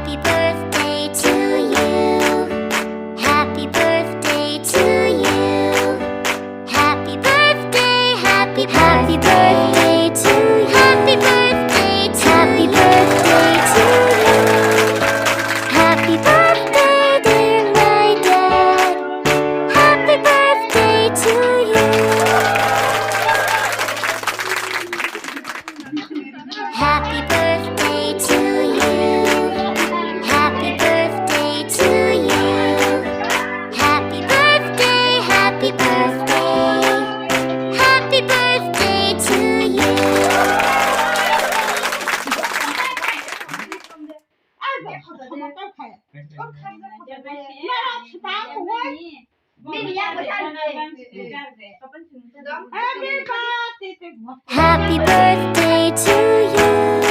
Happy birthday to you. Happy birthday to you. Happy birthday, happy birthday to you. Happy birthday to you. Happy birthday, dear my dad. Happy birthday to you. Happy birthday to you. Happy birthday to you. Happy birthday, happy birthday. Happy birthday to you. Happy birthday to you.